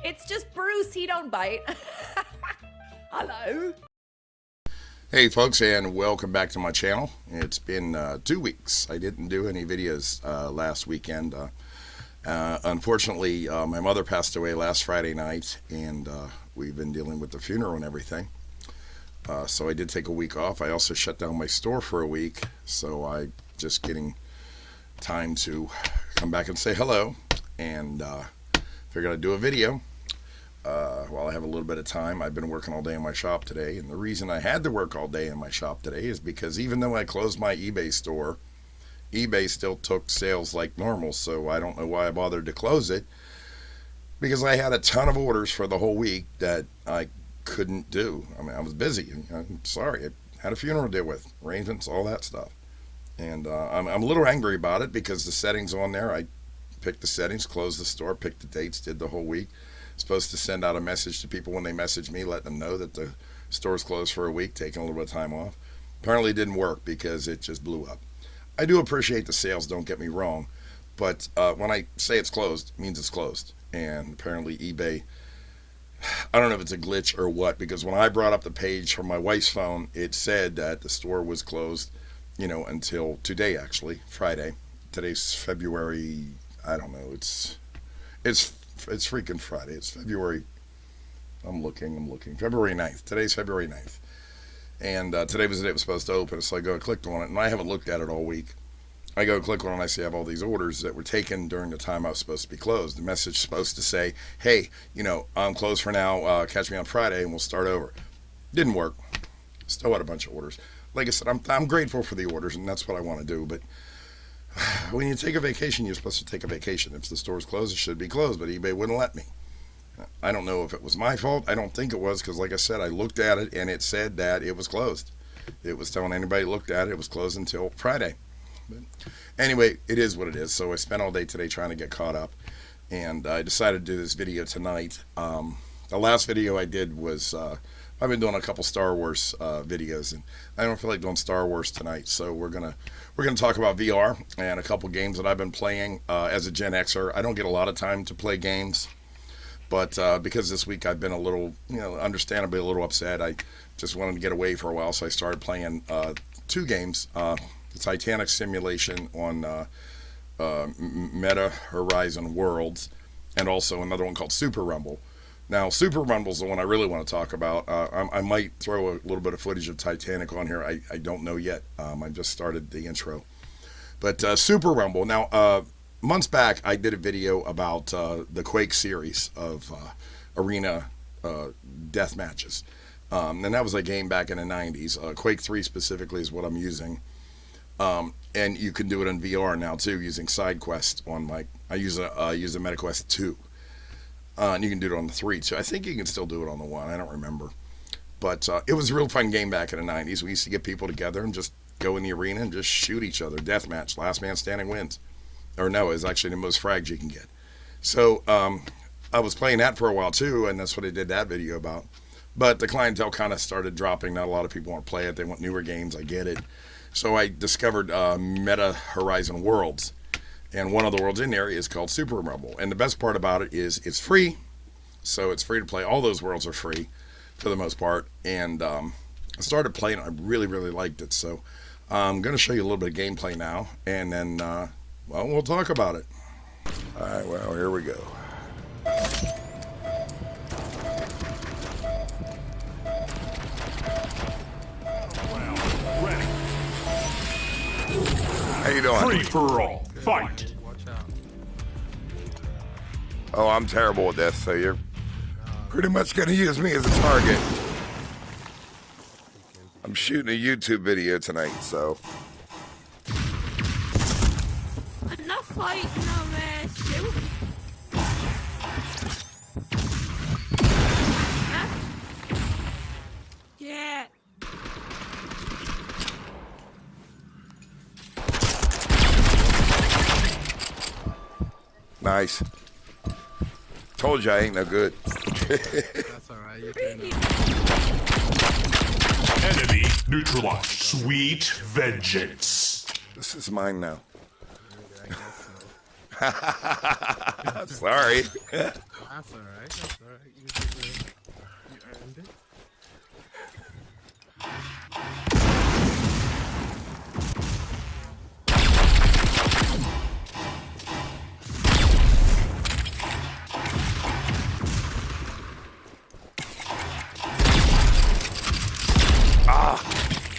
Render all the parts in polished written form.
It's just Bruce, he don't bite. Hello. Hey folks, and welcome back to my channel. It's been 2 weeks. I didn't do any videos last weekend. Unfortunately, my mother passed away last Friday night, and we've been dealing with the funeral and everything. So I did take a week off. I also shut down my store for a week, so I'm just getting time to come back and say hello, and figured I'd do a video. While I have a little bit of time. I've been working all day in my shop today, and the reason I had to work all day in my shop today is because even though I closed my eBay store, eBay still took sales like normal, so I don't know why I bothered to close it, because I had a ton of orders for the whole week that I couldn't do. I mean, I was busy. I'm sorry. I had a funeral to deal with, arrangements, all that stuff, and I'm a little angry about it because the settings on there, I picked the settings, closed the store, picked the dates, did the whole week. Supposed to send out a message to people when they message me, letting them know that the store's closed for a week, taking a little bit of time off. Apparently it didn't work because it just blew up. I do appreciate the sales, don't get me wrong, but when I say it's closed, it means it's closed. And apparently eBay, I don't know if it's a glitch or what, because when I brought up the page from my wife's phone, it said that the store was closed, you know, until today, actually, Friday. Today's February, I don't know, it's freaking Friday. It's February. I'm looking. February 9th. Today's February 9th. And today was the day it was supposed to open. So I go and clicked on it, and I haven't looked at it all week. I go and click on it, and I see I have all these orders that were taken during the time I was supposed to be closed. The message is supposed to say, hey, you know, I'm closed for now. Catch me on Friday, and we'll start over. Didn't work. Still had a bunch of orders. Like I said, I'm grateful for the orders, and that's what I want to do, but when you take a vacation, you're supposed to take a vacation. If the store's closed, it should be closed, but eBay wouldn't let me. I don't know if it was my fault. I don't think it was, because like I said, I looked at it and it said that it was closed. It was telling anybody who looked at it, it was closed until Friday. But anyway, it is what it is. So I spent all day today trying to get caught up, and I decided to do this video tonight. The last video I did was, I've been doing a couple Star Wars videos, and I don't feel like doing Star Wars tonight, so we're gonna talk about VR and a couple games that I've been playing as a Gen-Xer. I don't get a lot of time to play games, but because this week I've been a little, you know, understandably a little upset, I just wanted to get away for a while, so I started playing 2 games. The Titanic Simulation on Meta Horizon Worlds, and also another one called Super Rumble. Now, Super Rumble's the one I really want to talk about. I might throw a little bit of footage of Titanic on here. I don't know yet. I just started the intro. But Super Rumble. Now, months back, I did a video about the Quake series of arena death matches. And that was a game back in the 90s. Quake 3 specifically is what I'm using. And you can do it in VR now, too, using SideQuest on my... I use a MetaQuest 2. And you can do it on the 3 too. I think you can still do it on the 1. I don't remember. But it was a real fun game back in the 90s. We used to get people together and just go in the arena and just shoot each other. Deathmatch. Last man standing wins. Or no, it's actually the most frags you can get. So I was playing that for a while too, and that's what I did that video about. But the clientele kind of started dropping. Not a lot of people want to play it. They want newer games. I get it. So I discovered Meta Horizon Worlds. And one of the worlds in there is called Super Rumble. And the best part about it is it's free. So it's free to play. All those worlds are free for the most part. And I started playing. I really, really liked it. So I'm going to show you a little bit of gameplay now. And then, well, we'll talk about it. All right, well, here we go. Ready. How you doing? Free for all. Fight. Oh, I'm terrible at this, so you're pretty much going to use me as a target. I'm shooting a YouTube video tonight, so... Enough fighting, no man, shoot. Huh? Yeah. Nice. Told you I ain't no good. That's alright. Enemy neutralized. Sweet vengeance. This is mine now. Sorry. That's alright. That's alright. You deserve it. You earned it.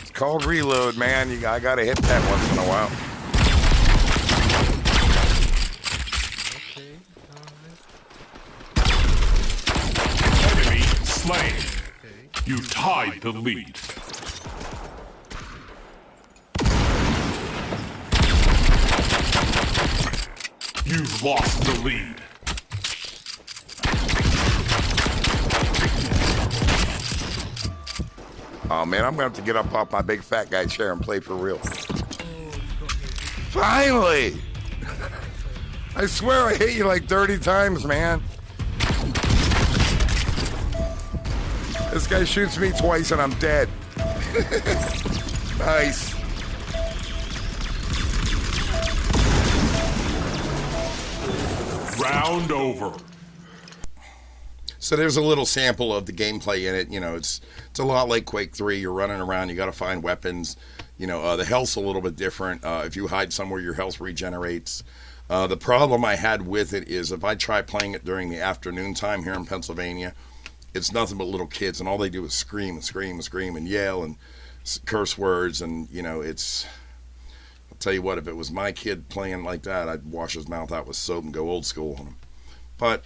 It's called reload, man. I gotta hit that once in a while. Okay. Alright. Enemy slain. Okay. You tied the lead. You've lost the lead. Oh man, I'm gonna have to get up off my big fat guy chair and play for real. Finally! I swear I hit you like 30 times, man. This guy shoots me twice and I'm dead. Nice. Round over. So there's a little sample of the gameplay in it. You know, it's a lot like Quake 3. You're running around. You got to find weapons. You know, the health's a little bit different. If you hide somewhere, your health regenerates. The problem I had with it is if I try playing it during the afternoon time here in Pennsylvania, it's nothing but little kids, and all they do is scream and scream and scream and yell and curse words. And, you know, I'll tell you what, if it was my kid playing like that, I'd wash his mouth out with soap and go old school on him. But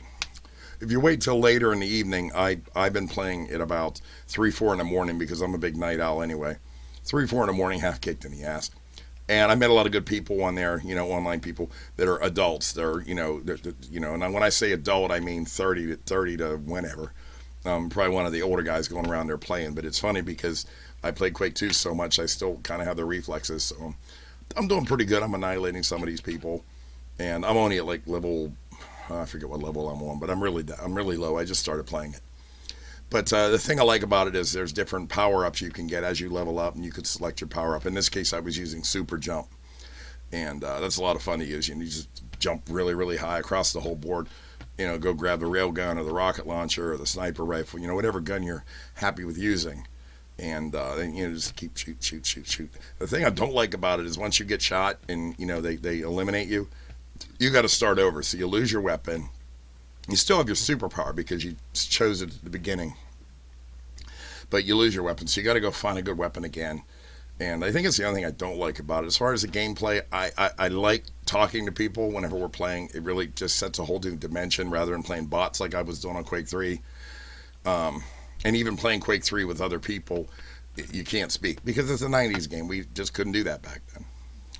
if you wait till later in the evening, I've been playing at about 3, 4 in the morning because I'm a big night owl anyway. 3, 4 in the morning, half kicked in the ass. And I met a lot of good people on there, you know, online people that are adults. They're, you know, and when I say adult, I mean 30 to whenever. Probably one of the older guys going around there playing. But it's funny because I played Quake 2 so much, I still kind of have the reflexes. So I'm doing pretty good. I'm annihilating some of these people. And I'm only at like level, I forget what level I'm on, but I'm really low. I just started playing it. But the thing I like about it is there's different power-ups you can get as you level up, and you could select your power-up. In this case, I was using Super Jump, and that's a lot of fun to use. You just jump really, really high across the whole board. You know, go grab the railgun or the rocket launcher or the sniper rifle, you know, whatever gun you're happy with using. And then, you know, just keep shoot. The thing I don't like about it is once you get shot and, you know, they eliminate you, you got to start over. So you lose your weapon. You still have your superpower because you chose it at the beginning. But you lose your weapon, so you got to go find a good weapon again. And I think it's the only thing I don't like about it. As far as the gameplay, I like talking to people whenever we're playing. It really just sets a whole new dimension rather than playing bots like I was doing on Quake 3. And even playing Quake 3 with other people, you can't speak because it's a 90s game. We just couldn't do that back then.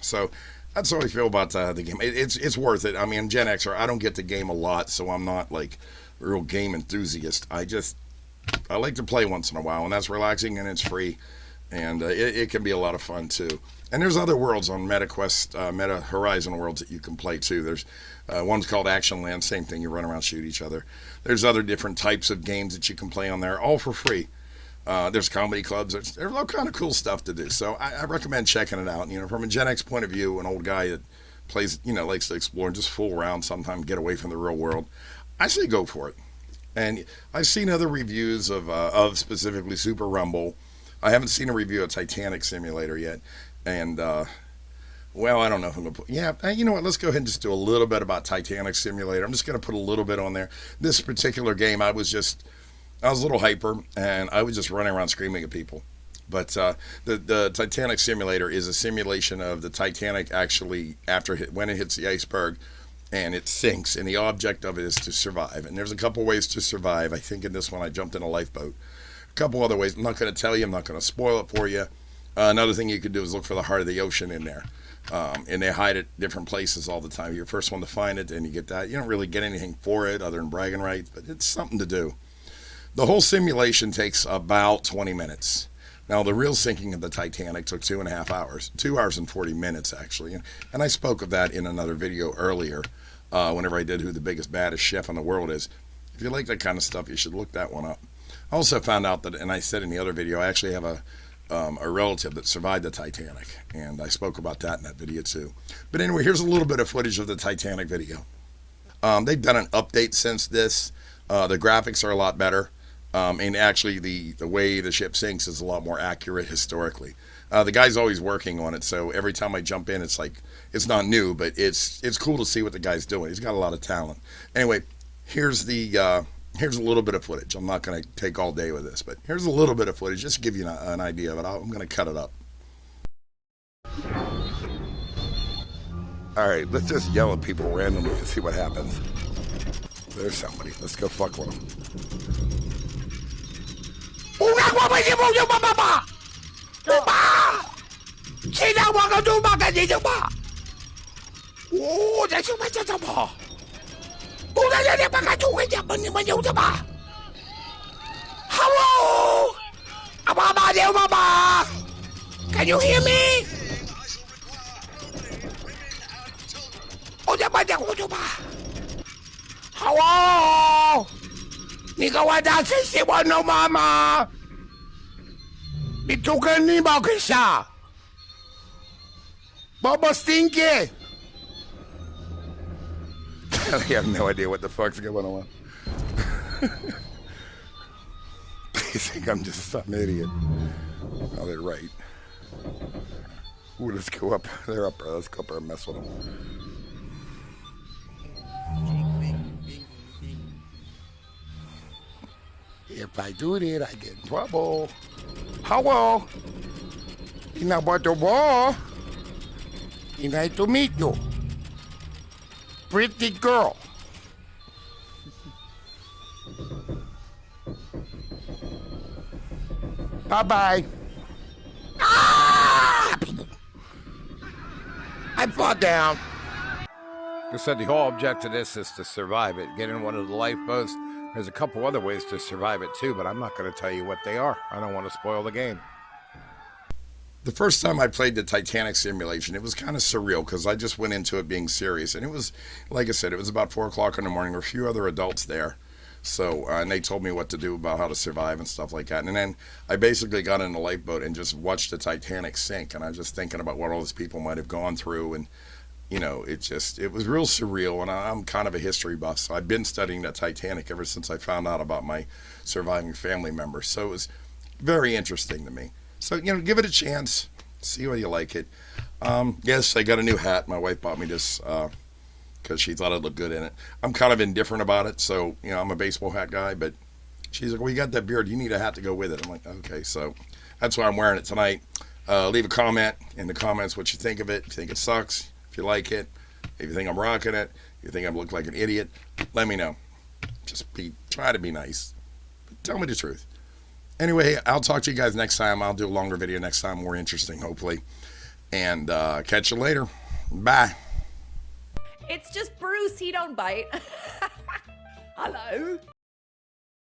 So that's how I feel about the game. It's worth it. I mean, Gen-Xer, I don't get to game a lot, so I'm not like a real game enthusiast. I like to play once in a while, and that's relaxing and it's free. And it can be a lot of fun too. And there's other worlds on MetaQuest, Meta Horizon worlds that you can play too. There's one's called Action Land, same thing. You run around, shoot each other. There's other different types of games that you can play on there, all for free. There's comedy clubs. There's all kind of cool stuff to do. So I recommend checking it out. You know, from a Gen X point of view, an old guy that plays, you know, likes to explore and just fool around, sometimes get away from the real world, I say go for it. And I've seen other reviews of specifically Super Rumble. I haven't seen a review of Titanic Simulator yet. And, well, I don't know if I'm going to put... Yeah, you know what? Let's go ahead and just do a little bit about Titanic Simulator. I'm just going to put a little bit on there. This particular game, I was a little hyper, and I was just running around screaming at people. But the Titanic Simulator is a simulation of the Titanic actually when it hits the iceberg and it sinks, and the object of it is to survive. And there's a couple ways to survive. I think in this one I jumped in a lifeboat. A couple other ways. I'm not going to tell you. I'm not going to spoil it for you. Another thing you could do is look for the heart of the ocean in there. And they hide it different places all the time. You're the first one to find it, and you get that. You don't really get anything for it other than bragging rights, but it's something to do. The whole simulation takes about 20 minutes. Now, the real sinking of the Titanic took 2.5 hours. 2 hours and 40 minutes, actually. And I spoke of that in another video earlier, whenever I did who the biggest, baddest chef in the world is. If you like that kind of stuff, you should look that one up. I also found out that, and I said in the other video, I actually have a relative that survived the Titanic, and I spoke about that in that video too. But anyway, here's a little bit of footage of the Titanic video. They've done an update since this. The graphics are a lot better. And actually, the way the ship sinks is a lot more accurate historically. The guy's always working on it, so every time I jump in, it's like it's not new, but it's cool to see what the guy's doing. He's got a lot of talent. Anyway, here's a little bit of footage. I'm not going to take all day with this, but here's a little bit of footage just to give you an idea of it. I'm going to cut it up. All right, let's just yell at people randomly and see what happens. There's somebody. Let's go fuck with them. Hello? Can you hear me? Hello? 你跟我打真喜欢我妈妈？你都跟你妈干啥？Bubba Stinky! I have no idea what the fuck's going on. They think I'm just some idiot. Oh, they're right. Ooh, let's go up. They're up there. Let's go up there and mess with them. If I do that, I get in trouble. Hello? Ina ba the wall? Nice to meet you. Pretty girl. Bye-bye. Ah! I fall down. I said the whole object of this is to survive it. Get in one of the lifeboats. There's a couple other ways to survive it too, but I'm not going to tell you what they are. I don't want to spoil the game. The first time I played the Titanic simulation, it was kind of surreal because I just went into it being serious. And it was, like I said, it was about 4 o'clock in the morning. There were a few other adults there. So, and they told me what to do about how to survive and stuff like that. And then I basically got in a lifeboat and just watched the Titanic sink. And I was just thinking about what all these people might have gone through. And, you know, it was real surreal. And I'm kind of a history buff. So I've been studying the Titanic ever since I found out about my surviving family members. So it was very interesting to me. So, you know, give it a chance. See how you like it. Yes, I got a new hat. My wife bought me this because she thought I'd look good in it. I'm kind of indifferent about it. So, you know, I'm a baseball hat guy. But she's like, well, you got that beard. You need a hat to go with it. I'm like, okay. So that's why I'm wearing it tonight. Leave a comment in the comments what you think of it. If you think it sucks. If you like it. If you think I'm rocking it. If you think I look like an idiot. Let me know. Try to be nice. But tell me the truth. Anyway, I'll talk to you guys next time. I'll do a longer video next time, more interesting, hopefully. And catch you later. Bye. It's just Bruce. He don't bite. Hello.